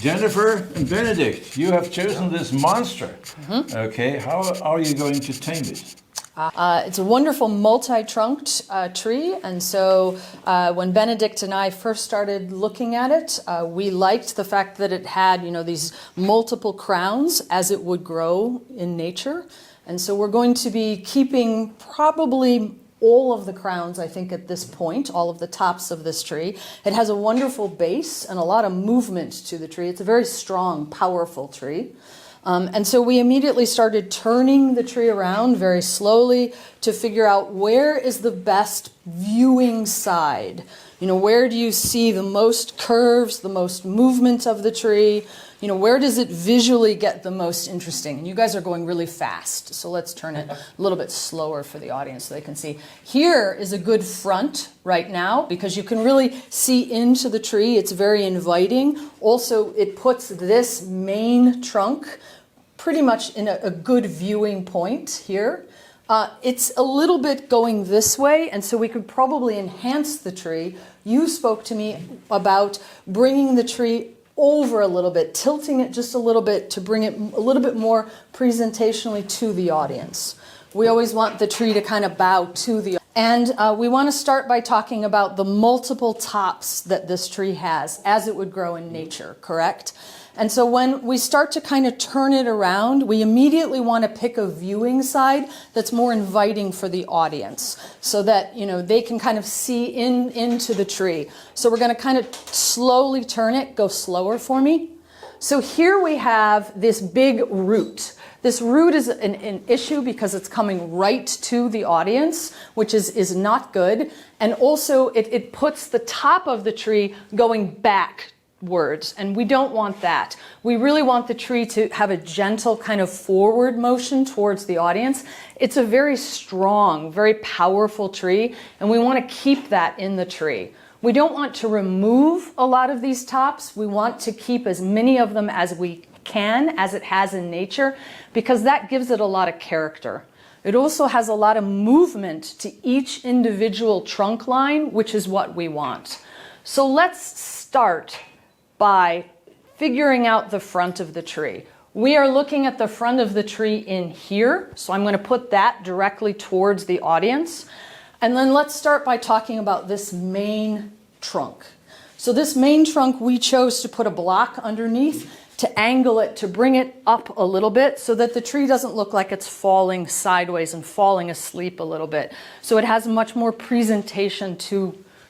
Jennifer and Benedikt, you have chosen this monster. Okay, how are you going to tame it? It's a wonderful multi-trunked tree, and so when Benedikt and I first started looking at it, we liked the fact that it had, these multiple crowns as it would grow in nature. And so we're going to be keeping probably all of the crowns, I think, at this point, all of the tops of this tree. It has a wonderful base and a lot of movement to the tree. It's a very strong, powerful tree. And so we immediately started turning the tree around very slowly to figure out where is the best viewing side. Where do you see the most curves, the most movement of the tree? Where does it visually get the most interesting? And you guys are going really fast, so let's turn it a little bit slower for the audience so they can see. Here is a good front right now because you can really see into the tree. It's very inviting. Also, it puts this main trunk pretty much in a good viewing point here. It's a little bit going this way, and so we could probably enhance the tree. You spoke to me about bringing the tree over a little bit, tilting it just a little bit to bring it a little bit more presentationally to the audience. We always want the tree to kind of bow to the audience. And we want to start by talking about the multiple tops that this tree has as it would grow in nature, correct? And so when we start to kind of turn it around, we immediately want to pick a viewing side that's more inviting for the audience so that, they can kind of see into the tree. So we're going to kind of slowly turn it. Go slower for me. So here we have this big root. This root is an issue because it's coming right to the audience, which is not good. And also it puts the top of the tree going back words, and we don't want that. We really want the tree to have a gentle kind of forward motion towards the audience. It's a very strong, very powerful tree, and we want to keep that in the tree. We don't want to remove a lot of these tops. We want to keep as many of them as we can, as it has in nature, because that gives it a lot of character. It also has a lot of movement to each individual trunk line, which is what we want. So let's start by figuring out the front of the tree. We are looking at the front of the tree in here, so I'm going to put that directly towards the audience. And then let's start by talking about this main trunk. So this main trunk, we chose to put a block underneath to angle it, to bring it up a little bit so that the tree doesn't look like it's falling sideways and falling asleep a little bit. So it has much more presentation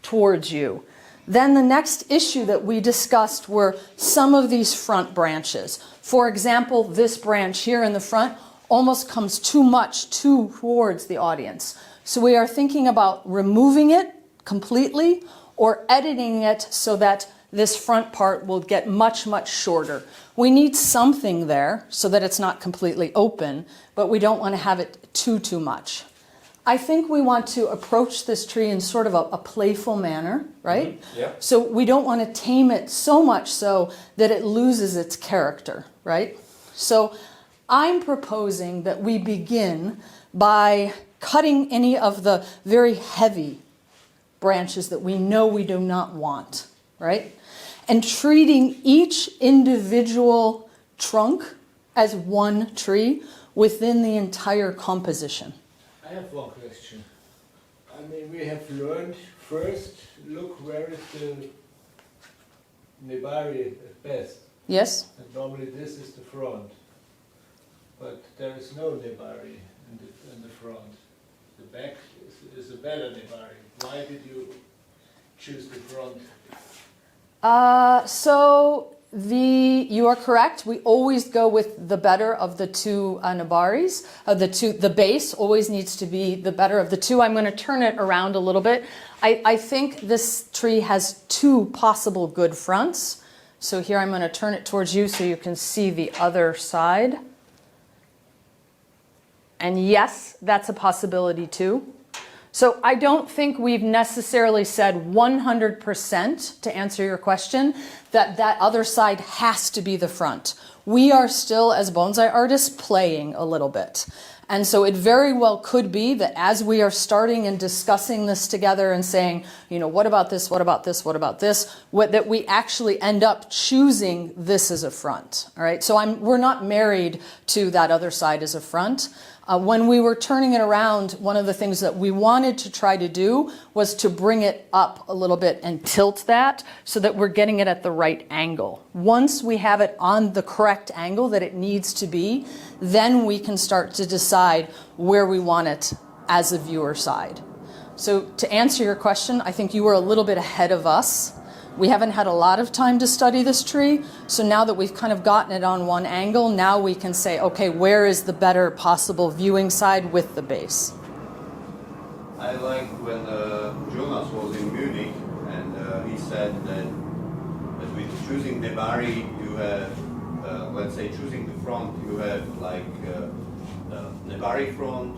towards you. Then the next issue that we discussed were some of these front branches. For example, this branch here in the front almost comes too much towards the audience. So we are thinking about removing it completely or editing it so that this front part will get much, much shorter. We need something there so that it's not completely open, but we don't want to have it too much. I think we want to approach this tree in sort of a playful manner, right? Mm-hmm. Yeah. So we don't want to tame it so much so that it loses its character, right? So I'm proposing that we begin by cutting any of the very heavy branches that we know we do not want, right? And treating each individual trunk as one tree within the entire composition. I have one question. We have learned first, look where is the nebari at best. Yes? And normally this is the front. But there is no nebari in the front. The back is a better nebari. Why did you choose the front? You are correct. We always go with the better of the two nebaris. The base always needs to be the better of the two. I'm going to turn it around a little bit. I think this tree has two possible good fronts. So here I'm going to turn it towards you so you can see the other side. And yes, that's a possibility too. So I don't think we've necessarily said 100% to answer your question that that other side has to be the front. We are still, as bonsai artists, playing a little bit. And so it very well could be that as we are starting and discussing this together and saying, you know, what about this, what about this, what about this, that we actually end up choosing this as a front. All right, so we're not married to that other side as a front. When we were turning it around, one of the things that we wanted to try to do was to bring it up a little bit and tilt that so that we're getting it at the right angle. Once we have it on the correct angle that it needs to be, then we can start to decide where we want it as a viewer side. So to answer your question, I think you were a little bit ahead of us. We haven't had a lot of time to study this tree, so now that we've kind of gotten it on one angle, now we can say, okay, where is the better possible viewing side with the base? I like when Jonas was in Munich, and he said that with choosing nebari, you have, let's say, choosing the front, you have like nebari front,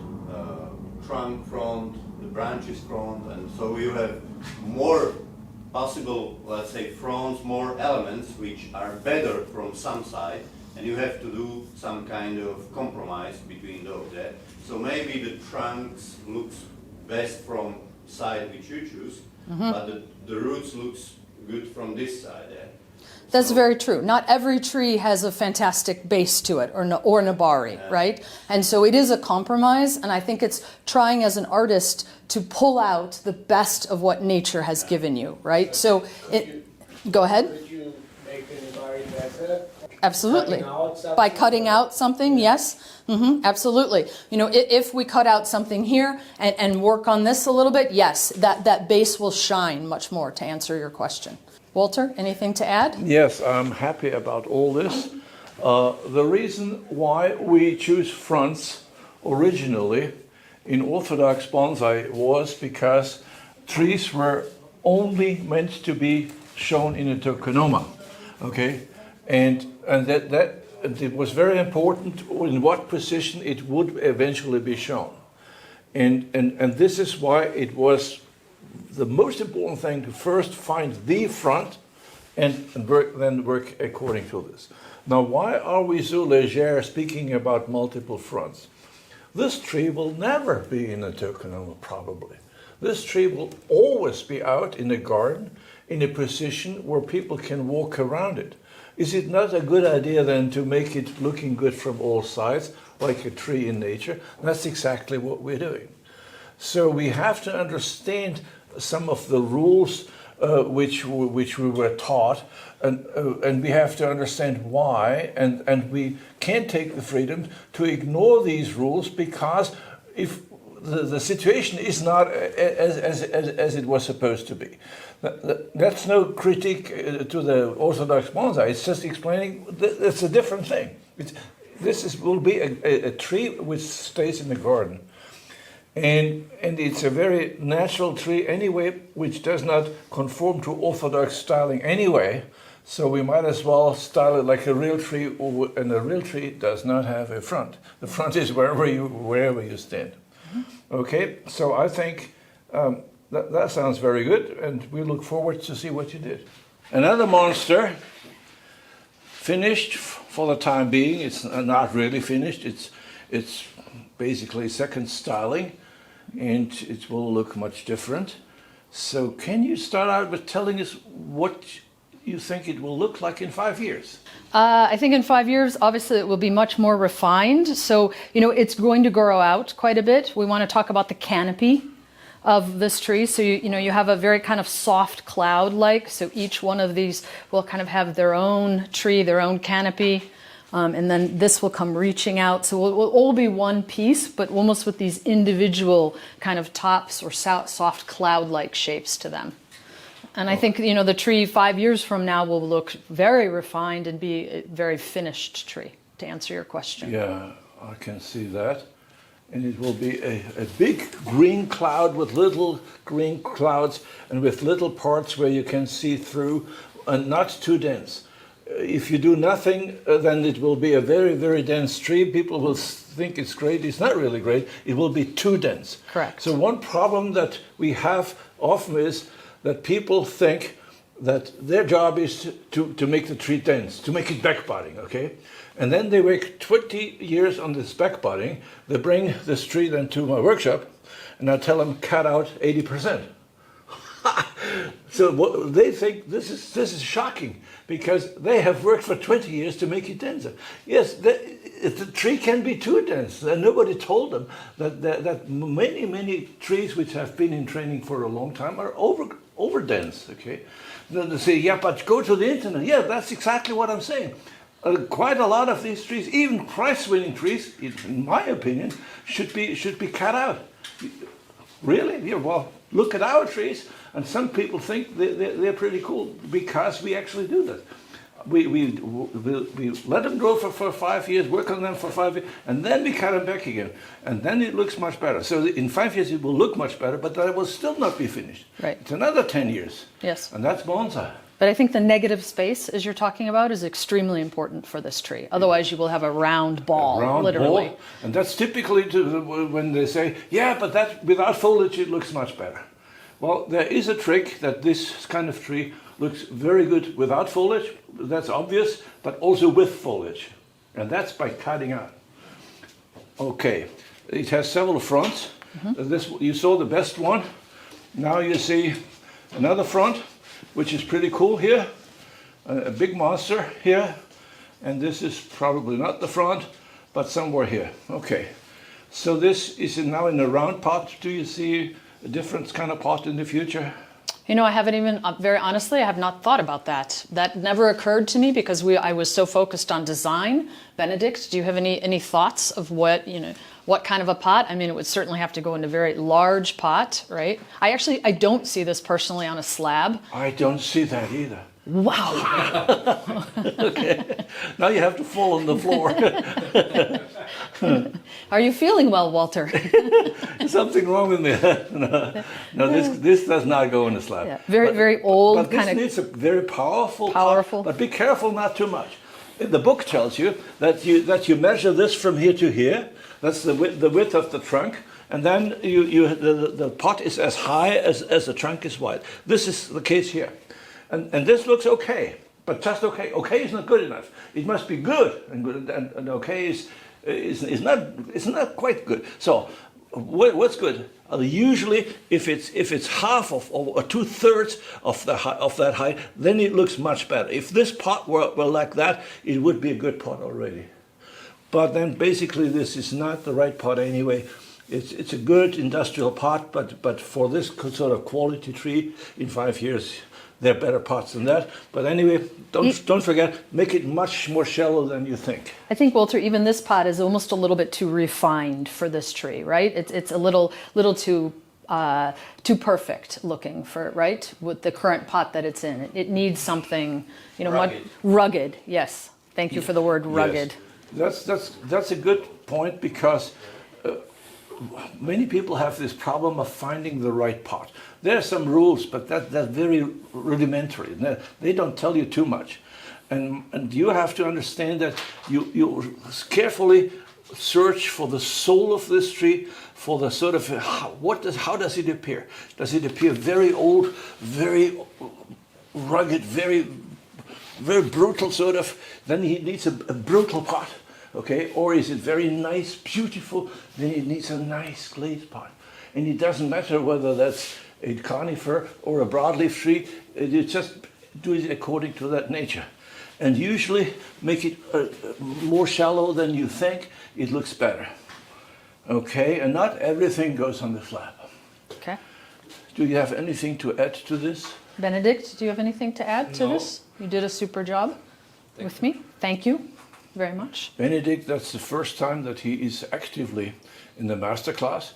trunk front, the branches front, and so you have more possible, let's say, fronts, more elements which are better from some side, and you have to do some kind of compromise between those. Yeah? So maybe the trunks looks best from side which you choose, but the roots looks good from this side. Yeah? That's very true. Not every tree has a fantastic base to it, or nebari, right? And so it is a compromise, and I think it's trying as an artist to pull out the best of what nature has given you, right? So, go ahead. Could you make the nebari better? Absolutely. Cutting By cutting out something, yes. Absolutely. You know, if we cut out something here and work on this a little bit, yes, that base will shine much more, to answer your question. Walter, anything to add? Yes, I'm happy about all this. The reason why we choose fronts originally in Orthodox bonsai was because trees were only meant to be shown in a tokonoma, okay? And that it was very important in what position it would eventually be shown. And this is why it was the most important thing to first find the front and then work according to this. Now, why are we so leger speaking about multiple fronts? This tree will never be in a tokonoma, probably. This tree will always be out in the garden in a position where people can walk around it. Is it not a good idea then to make it looking good from all sides, like a tree in nature? That's exactly what we're doing. So we have to understand some of the rules which we were taught, and we have to understand why, and we can't take the freedom to ignore these rules, because if the situation is not as it was supposed to be. That's no critique to the Orthodox bonsai. It's just explaining it's a different thing. Will be a tree which stays in the garden. And it's a very natural tree anyway, which does not conform to Orthodox styling anyway. So we might as well style it like a real tree, and a real tree does not have a front. The front is wherever you stand. Okay, so I think that sounds very good, and we look forward to see what you did. Another monster, finished for the time being. It's not really finished. It's basically second styling, and it will look much different. So can you start out with telling us what you think it will look like in 5 years? I think in 5 years, obviously, it will be much more refined. So, you know, it's going to grow out quite a bit. We want to talk about the canopy of this tree. So, you have a very kind of soft cloud-like. So each one of these will kind of have their own tree, their own canopy. And then this will come reaching out. So it will all be one piece, but almost with these individual kind of tops or soft cloud-like shapes to them. And I think, the tree 5 years from now will look very refined and be a very finished tree, to answer your question. Yeah, I can see that. And it will be a big green cloud with little green clouds and with little parts where you can see through, and not too dense. If you do nothing, then it will be a very, very dense tree. People will think it's great. It's not really great. It will be too dense. Correct. So one problem that we have often is that people think that their job is to make the tree dense, to make it backbudding, okay? And then they work 20 years on this backbudding. They bring this tree then to my workshop, and I tell them cut out 80%. So they think this is shocking, because they have worked for 20 years to make it denser. Yes, the tree can be too dense. And nobody told them that many trees which have been in training for a long time are over dense. Okay, then they say, yeah, but go to the internet. Yeah, that's exactly what I'm saying. Quite a lot of these trees, even prize-winning trees, in my opinion, should be cut out. Really? Yeah, well, look at our trees, and some people think they're pretty cool because we actually do that. We let them grow for 5 years, work on them for 5 years, and then we cut them back again. And then it looks much better. So in 5 years it will look much better, but that will still not be finished. Right. It's another 10 years. Yes. And that's bonsai. But I think the negative space, as you're talking about, is extremely important for this tree. Otherwise, you will have a round ball, literally. Ball. And that's typically when they say, yeah, but that without foliage it looks much better. Well, there is a trick that this kind of tree looks very good without foliage. That's obvious, but also with foliage. And that's by cutting out. Okay, it has several fronts. This, you saw the best one. Now you see another front, which is pretty cool here. A big monster here. And this is probably not the front, but somewhere here. Okay, so this is now in a round pot. Do you see a different kind of pot in the future? You know, I haven't even, very honestly, I have not thought about that. That never occurred to me because I was so focused on design. Benedikt, do you have any thoughts of what kind of a pot? I mean, it would certainly have to go in a very large pot, right? I don't see this personally on a slab. I don't see that either. Wow. Okay, now you have to fall on the floor. Are you feeling well, Walter? Something wrong with me. No, this does not go in the slab. Yeah. Very old but kind of. This needs a very powerful. Powerful. But be careful not too much. The book tells you that you measure this from here to here. That's the width of the trunk, and then the pot is as high as the trunk is wide. This is the case here, and this looks okay, but just okay. Okay is not good enough. It must be good, and okay is not quite good. So what's good? Usually, if it's half of or 2/3 of that height, then it looks much better. If this pot were like that, it would be a good pot already. But then basically this is not the right pot anyway. It's a good industrial pot, but for this sort of quality tree in 5 years, there are better pots than that. But anyway, don't forget, make it much more shallow than you think. I think, Walter, even this pot is almost a little bit too refined for this tree, right? It's a little too perfect looking for, right? With the current pot that it's in, it needs something, Rugged. rugged. Yes, thank you for the word rugged. Yes. That's a good point, because many people have this problem of finding the right pot. There are some rules, but that's very rudimentary. They don't tell you too much. And you have to understand that you carefully search for the soul of this tree, for the sort of, how does it appear? Does it appear very old, very rugged, very brutal sort of? Then he needs a brutal pot. Okay, or is it very nice, beautiful? Then it needs a nice glazed pot. And it doesn't matter whether that's a conifer or a broadleaf tree. You just do it according to that nature. And usually make it more shallow than you think. It looks better. Okay, and not everything goes on the slab. Okay. Do you have anything to add to this? Benedikt, do you have anything to add to No. this? You did a super job with me. Thank you very much. Benedikt, that's the first time that he is actively in the masterclass.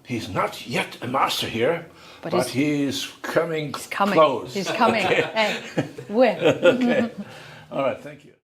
He's not yet a master here, but he is coming close. He's coming. Okay. Hey, where? Okay. All right, thank you.